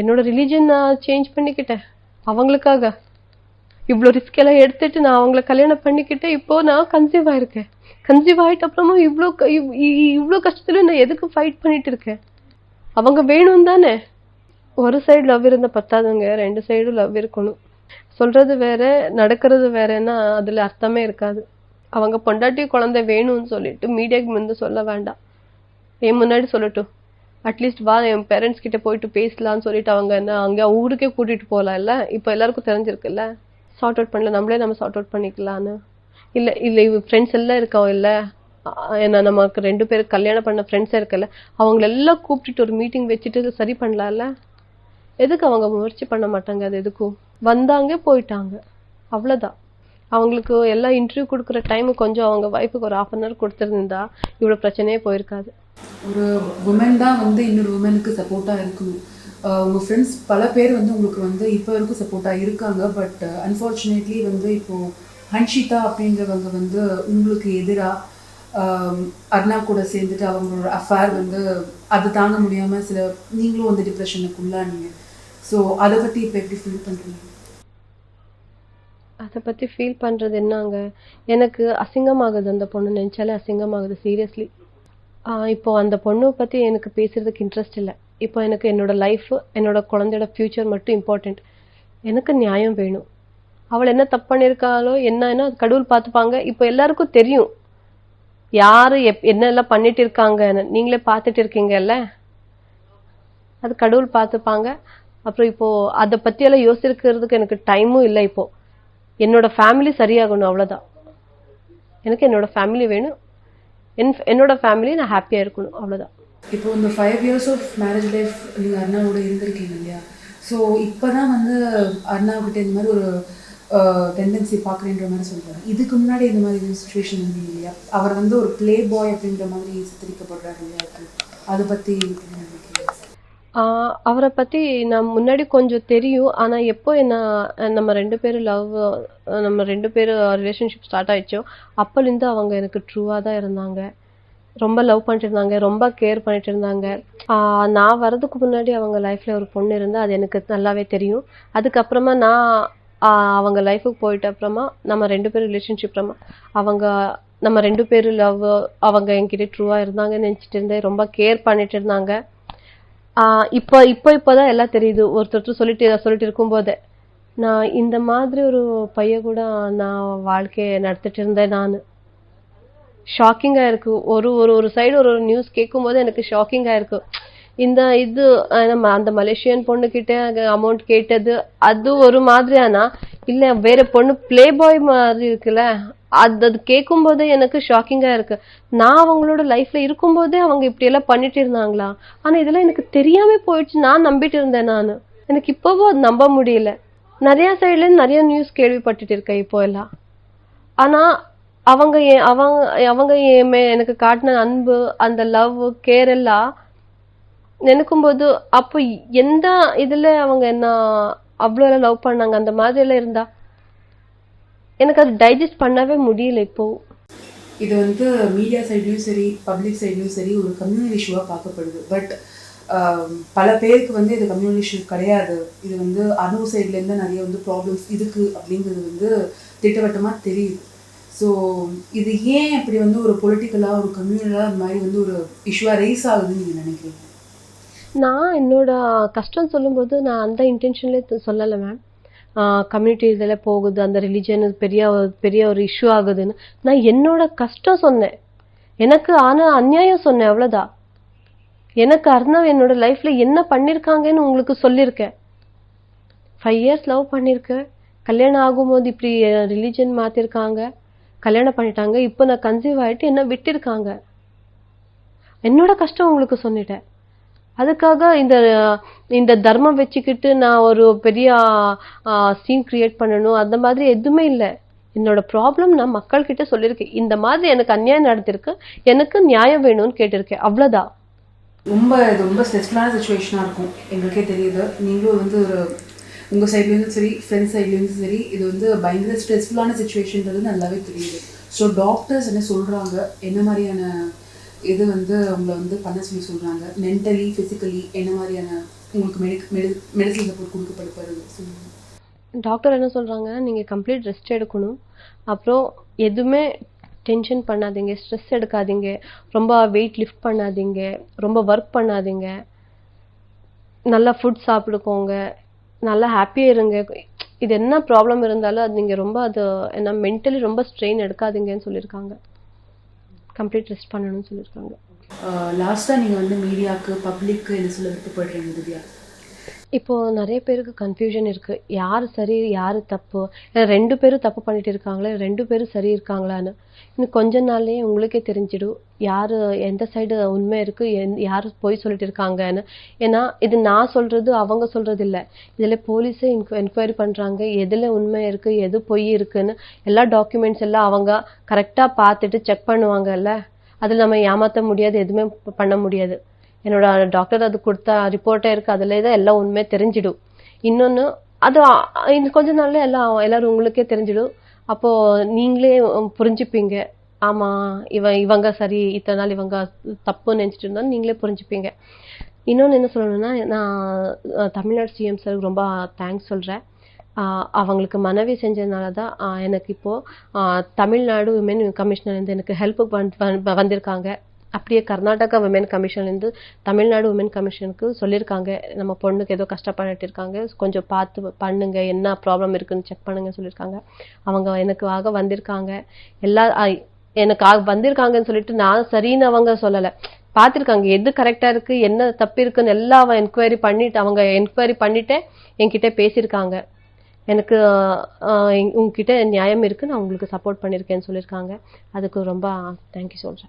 என்னோட ரிலீஜன் நான் சேஞ்ச் பண்ணிக்கிட்டேன் அவங்களுக்காக. இவ்வளோ ரிஸ்க் எல்லாம் எடுத்துட்டு நான் அவங்கள கல்யாணம் பண்ணிக்கிட்டேன். இப்போ நான் கன்சீவ் ஆயிருக்கேன். கன்சீவ் ஆயிட்ட அப்புறமும் இவ்வளோ கஷ்டத்துல நான் எதுக்கு ஃபைட் பண்ணிட்டு இருக்கேன்? அவங்க வேணும் தானே. ஒரு சைடு லவ் இருந்தா பத்தாதுங்க, 2 சைடும் லவ் இருக்கணும். சொல்றது வேற, நடக்கிறது வேறன்னா அதுல அர்த்தமே இருக்காது. அவங்க பொண்டாட்டி குழந்தை வேணும்னு சொல்லிட்டு மீடியாக்கு முந்து சொல்ல வேண்டாம், என் முன்னாடி சொல்லட்டும். அட்லீஸ்ட் வா என் பேரண்ட்ஸ் கிட்ட போயிட்டு பேசலாம்னு சொல்லிட்டு அவங்க என்ன அங்கே ஊருக்கே கூட்டிட்டு போகலாம். இல்லை இப்போ எல்லாருக்கும் தெரிஞ்சிருக்குல்ல, சார்ட் அவுட் பண்ணல, நம்ம சார்ட் அவுட் பண்ணிக்கலான்னு. இல்லை இல்லை இவ ஃப்ரெண்ட்ஸ் எல்லாம் இருக்கோம் இல்லை, ஏன்னா நமக்கு 2 பேருக்கு கல்யாணம் பண்ண ஃப்ரெண்ட்ஸே இருக்குல்ல, அவங்களெல்லாம் கூப்பிட்டுட்டு ஒரு மீட்டிங் வச்சுட்டு சரி பண்ணலாம்ல. எதுக்கு அவங்க முயற்சி பண்ண மாட்டாங்க? அது எதுக்கும் வந்தாங்க போயிட்டாங்க, அவ்வளோதான். அவங்களுக்கு எல்லாம் இன்டர்வியூ கொடுக்குற டைம் கொஞ்சம் அவங்க வைஃபுக்கு ஒரு 1/2 hour கொடுத்துருந்தா இவ்வளோ பிரச்சனையே போயிருக்காது. ஒரு உமன் தான் வந்து இன்னொரு உமனுக்கு சப்போர்ட்டாக இருக்கணும். உங்கள் ஃப்ரெண்ட்ஸ் பல பேர் வந்து உங்களுக்கு வந்து இப்போ வரைக்கும் சப்போர்ட்டாக இருக்காங்க. பட் அன்ஃபார்ச்சுனேட்லி வந்து இப்போது ஹன்ஷிதா அப்படின்றவங்க வந்து உங்களுக்கு எதிராக அர்ணா கூட சேர்ந்துட்டு அவங்களோட அஃபேர் வந்து அது தாங்க முடியாமல் நீங்களும் வந்து டிப்ரெஷனுக்கு உள்ளானீங்க. ஸோ அதை பற்றி இப்போ எப்படி ஃபீல் பண்ணுறீங்க? அதை பற்றி ஃபீல் பண்ணுறது என்னங்க, எனக்கு அசிங்கமாகுது. அந்த பொண்ணு நினச்சாலே அசிங்கமாகுது, சீரியஸ்லி. இப்போ அந்த பொண்ணை பற்றி எனக்கு பேசுறதுக்கு இன்ட்ரெஸ்ட் இல்லை. இப்போ எனக்கு என்னோட லைஃப், என்னோட குழந்தையோட ஃப்யூச்சர் மட்டும் இம்பார்ட்டண்ட். எனக்கு நியாயம் வேணும். அவள் என்ன தப்பு பண்ணியிருக்காளோ என்னன்னா கடவுள் பார்த்துப்பாங்க. இப்போ எல்லாருக்கும் தெரியும் யாரு என்னெல்லாம் பண்ணிட்டு இருக்காங்கன்னு, நீங்களே பார்த்துட்டு இருக்கீங்கல்ல, அது கடவுள் பார்த்துப்பாங்க. அப்புறம் இப்போ அதை பற்றியெல்லாம் யோசிக்கிறதுக்கு எனக்கு டைமும் இல்லை. இப்போ என்னோட ஃபேமிலி சரியாகணும், அவ்வளோதான். எனக்கு என்னோட ஃபேமிலி வேணும், என்னோட ஃபேமிலி நான் ஹாப்பியாக இருக்கணும், அவ்வளோதான். இப்போ இந்த 5 years ஆஃப் மேரேஜ் லைஃப் நீங்கள் அண்ணாவோட இருந்திருக்கீங்க இல்லையா? ஸோ இப்போ தான் வந்து அண்ணாவுக்கிட்ட இந்த மாதிரி ஒரு டெண்டன்சி பார்க்குறேன்ற மாதிரி சொல்கிறாரு. இதுக்கு முன்னாடி இந்த மாதிரி சுச்சுவேஷன் இருந்தீங்க இல்லையா? அவர் வந்து ஒரு ப்ளே பாய் அப்படின்ற மாதிரி சித்தரிக்கப்படுறாரு இல்லையா? அதை பற்றி அவரை பற்றி நான் முன்னாடி கொஞ்சம் தெரியும். ஆனால் எப்போ நம்ம 2 பேரும் நம்ம 2 பேரும் ரிலேஷன்ஷிப் ஸ்டார்ட் ஆயிடுச்சோ அப்போலேருந்து அவங்க எனக்கு ட்ரூவாக தான் இருந்தாங்க. ரொம்ப லவ் பண்ணிட்டு இருந்தாங்க, ரொம்ப கேர் பண்ணிட்டு இருந்தாங்க. நான் வர்றதுக்கு முன்னாடி அவங்க லைஃப்பில் ஒரு பொண்ணு இருந்தால் அது எனக்கு நல்லாவே தெரியும். அதுக்கப்புறமா நான் அவங்க லைஃபுக்கு போயிட்ட அப்புறமா நம்ம 2 பேரும் ரிலேஷன்ஷிப் நம்ம 2 பேரும் லவ், அவங்க என்கிட்ட ட்ரூவாக இருந்தாங்கன்னு நினச்சிட்டு இருந்தேன். ரொம்ப கேர் பண்ணிட்டு இருந்தாங்க. இப்போதான் எல்லாம் தெரியுது. ஒருத்தர் சொல்லிட்டு இருக்கும்போதே நான் இந்த மாதிரி ஒரு பையன் கூட நான் வாழ்க்கையை நடத்திட்டு இருந்தேன். நான் ஷாக்கிங்காக இருக்கு. ஒரு சைடு ஒரு நியூஸ் கேட்கும் போது எனக்கு ஷாக்கிங்காக இருக்கு. இது நம்ம அந்த மலேசியன் பொண்ணுக்கிட்ட அமௌண்ட் கேட்டது அது ஒரு மாதிரியானா, இல்லை வேற பொண்ணு பிளே பாய் மாதிரி இருக்குல்ல, அது கேட்கும் போதே எனக்கு ஷாக்கிங்கா இருக்கு. நான் அவங்களோட லைஃப்ல இருக்கும்போதே அவங்க இப்படி எல்லாம் பண்ணிட்டு இருந்தாங்களா? ஆனா இதெல்லாம் எனக்கு தெரியாம போயிடுச்சு. நான் நம்பிட்டு இருந்தேன். எனக்கு இப்பவும் அது நம்ப முடியல. நிறைய சைட்ல இருந்து நிறைய நியூஸ் கேள்விப்பட்டுட்டு இருக்கேன் இப்போ எல்லாம். ஆனா அவங்க எனக்கு காட்டின அன்பு, அந்த லவ், கேர் எல்லாம் நினைக்கும் போது அப்போ எந்த இதுல அவங்க என்ன அவ்வளோ எல்லாம் லவ் பண்ணாங்க அந்த மாதிரி எல்லாம் இருந்தா எனக்கு அது டைஜஸ்ட் பண்ணவே முடியல. இப்போ இது வந்து மீடியா சைட்லையும் சரி, பப்ளிக் சைட்லையும் சரி ஒரு கம்யூனல் இஷ்யூவாக பார்க்கப்படுது. பட் பல பேருக்கு வந்து இது கம்யூனல் இஷ்யூ கிடையாது. இது வந்து அணு சைட்லேருந்து நிறைய வந்து ப்ராப்ளம்ஸ் இதுக்கு அப்படிங்கிறது வந்து திட்டவட்டமாக தெரியுது. ஸோ இது ஏன் இப்படி வந்து ஒரு பொலிட்டிக்கலாக ஒரு கம்யூனலாக இந்த மாதிரி வந்து ஒரு இஷ்யூவாக ரைஸ் ஆகுதுன்னு நீங்கள் நினைக்கிறீங்க? நான் என்னோட கஷ்டம் சொல்லும்போது நான் அந்த இன்டென்ஷன்லேயே சொல்லலை மேம். கம்யூனிட்டி இதில் போகுது, அந்த ரிலிஜன் பெரிய ஒரு இஷ்யூ ஆகுதுன்னு நான் என்னோட கஷ்டம் சொன்னேன். எனக்கு ஆனால் அநியாயம் சொன்னேன், அவ்வளோதான். எனக்கு அர்ணவ் என்னோட லைஃப்பில் என்ன பண்ணியிருக்காங்கன்னு உங்களுக்கு சொல்லியிருக்கேன். 5 years லவ் பண்ணியிருக்கேன். கல்யாணம் ஆகும்போது இப்படி ரிலிஜன் மாற்றிருக்காங்க, கல்யாணம் பண்ணிட்டாங்க. இப்போ நான் கன்சீவ் ஆகிட்டு என்ன விட்டிருக்காங்க. என்னோட கஷ்டம் உங்களுக்கு சொல்லிட்டேன். அதுக்காக இந்த தர்மம் வச்சுக்கிட்டு நான் ஒரு பெரிய சீன் கிரியேட் பண்ணணும் அந்த மாதிரி எதுவுமே இல்லை. என்னோட ப்ராப்ளம் நான் மக்கள்கிட்ட சொல்லியிருக்கேன். இந்த மாதிரி எனக்கு அநியாயம் நடத்திருக்கு, எனக்கு நியாயம் வேணும்னு கேட்டிருக்கேன், அவ்வளோதான். ரொம்ப ஸ்ட்ரெஸ்ஃபுல்லான சுச்சுவேஷனாக இருக்கும், எங்களுக்கே தெரியுது. நீங்களும் வந்து ஒரு உங்கள் சைட்லேருந்து சரி, ஃப்ரெண்ட்ஸ் சைட்லேருந்து சரி, இது வந்து பயங்கர ஸ்ட்ரெஸ்ஃபுல்லான சுச்சுவேஷன்றது நல்லாவே தெரியுது. ஸோ டாக்டர்ஸ் என்ன சொல்கிறாங்க, என்ன மாதிரியான இது வந்து உங்களை வந்து பண்ண சொல்லி சொல்கிறாங்க, மென்டலி ஃபிசிக்கலி என்ன மாதிரியான உங்களுக்கு மெடிசன் சப்போர்ட் கொடுக்கப்படுறது சொல்லுங்கள். டாக்டர் என்ன சொல்கிறாங்க, நீங்கள் கம்ப்ளீட் ரெஸ்ட் எடுக்கணும், அப்புறம் எதுவுமே டென்ஷன் பண்ணாதீங்க, ஸ்ட்ரெஸ் எடுக்காதீங்க, ரொம்ப வெயிட் லிஃப்ட் பண்ணாதீங்க, ரொம்ப ஒர்க் பண்ணாதீங்க, நல்லா ஃபுட் சாப்பிடுக்கோங்க, நல்லா ஹாப்பியாக இருங்க. இது என்ன ப்ராப்ளம் இருந்தாலும் அது நீங்கள் ரொம்ப அது என்ன மென்டலி ரொம்ப ஸ்ட்ரெயின் எடுக்காதீங்கன்னு சொல்லியிருக்காங்க. கம்ப்ளீட் ரெஸ்ட் பண்ணணும்னு சொல்லியிருக்காங்க. லாஸ்ட்டாக நீங்கள் வந்து மீடியாவுக்கு பப்ளிக்கு என்ன சொல்ல விருப்பப்படுறீங்க திவ்யா? இப்போது நிறைய பேருக்கு கன்ஃபியூஷன் இருக்குது, யார் சரி யார் தப்பு, ஏன்னா 2 பேரும் தப்பு பண்ணிட்டு இருக்காங்களே, 2 பேரும் சரி இருக்காங்களான்னு. இன்னும் கொஞ்ச நாள்லேயே உங்களுக்கே தெரிஞ்சிடும் யார் எந்த சைடு உண்மை இருக்குது, யார் பொய் சொல்லிட்டு இருக்காங்கன்னு. ஏன்னா இது நான் சொல்கிறது அவங்க சொல்கிறது இல்லை, இதில் போலீஸே என்கொயரி பண்ணுறாங்க, எதில் உண்மை இருக்குது எது பொய் இருக்குன்னு எல்லா டாக்குமெண்ட்ஸ் எல்லாம் அவங்க கரெக்டாக பார்த்துட்டு செக் பண்ணுவாங்கல்ல. அதில் நம்ம ஏமாற்ற முடியாது, எதுவுமே பண்ண முடியாது. என்னோட டாக்டர் அது கொடுத்த ரிப்போர்ட்டே இருக்குது, அதிலே தான் எல்லாம் உண்மையாக தெரிஞ்சிடும். இன்னொன்று அது இன்னும் கொஞ்ச நாள்ல எல்லாரும் உங்களுக்கே தெரிஞ்சிடும். அப்போது நீங்களே புரிஞ்சுப்பீங்க, ஆமாம் இவங்க சரி, இத்தனை நாள் இவங்க தப்புன்னு நினச்சிட்டு இருந்தாலும் நீங்களே புரிஞ்சுப்பீங்க. இன்னொன்று என்ன சொல்லணும்னா, நான் தமிழ்நாடு சிஎம் சார் ரொம்ப தேங்க்ஸ் சொல்கிறேன். அவங்களுக்கு மனைவி செஞ்சதுனால தான் எனக்கு இப்போது தமிழ்நாடு விமென் கமிஷனர்லேருந்து எனக்கு ஹெல்ப்புக்கு வந்திருக்காங்க. அப்படியே கர்நாடகா விமென் கமிஷன்லேருந்து தமிழ்நாடு விமென் கமிஷனுக்கு சொல்லியிருக்காங்க, நம்ம பொண்ணுக்கு ஏதோ கஷ்டப்பட்டுட்டு இருக்காங்க, கொஞ்சம் பார்த்து பண்ணுங்க, என்ன ப்ராப்ளம் இருக்குன்னு செக் பண்ணுங்க சொல்லியிருக்காங்க. அவங்க எனக்காக வந்திருக்காங்க, எனக்காக வந்திருக்காங்கன்னு சொல்லிட்டு நான் சரின்னு அவங்க சொல்லலை, பார்த்துருக்காங்க எது கரெக்டாக இருக்குது என்ன தப்பு இருக்குன்னு எல்லாம் அவங்க என்கொயரி பண்ணிட்டே என்கிட்ட பேசியிருக்காங்க. எனக்கு உங்ககிட்ட நியாயம் இருக்குது, நான் உங்களுக்கு சப்போர்ட் பண்ணியிருக்கேன்னு சொல்லியிருக்காங்க. அதுக்கு ரொம்ப தேங்க்யூ சொல்கிறேன்.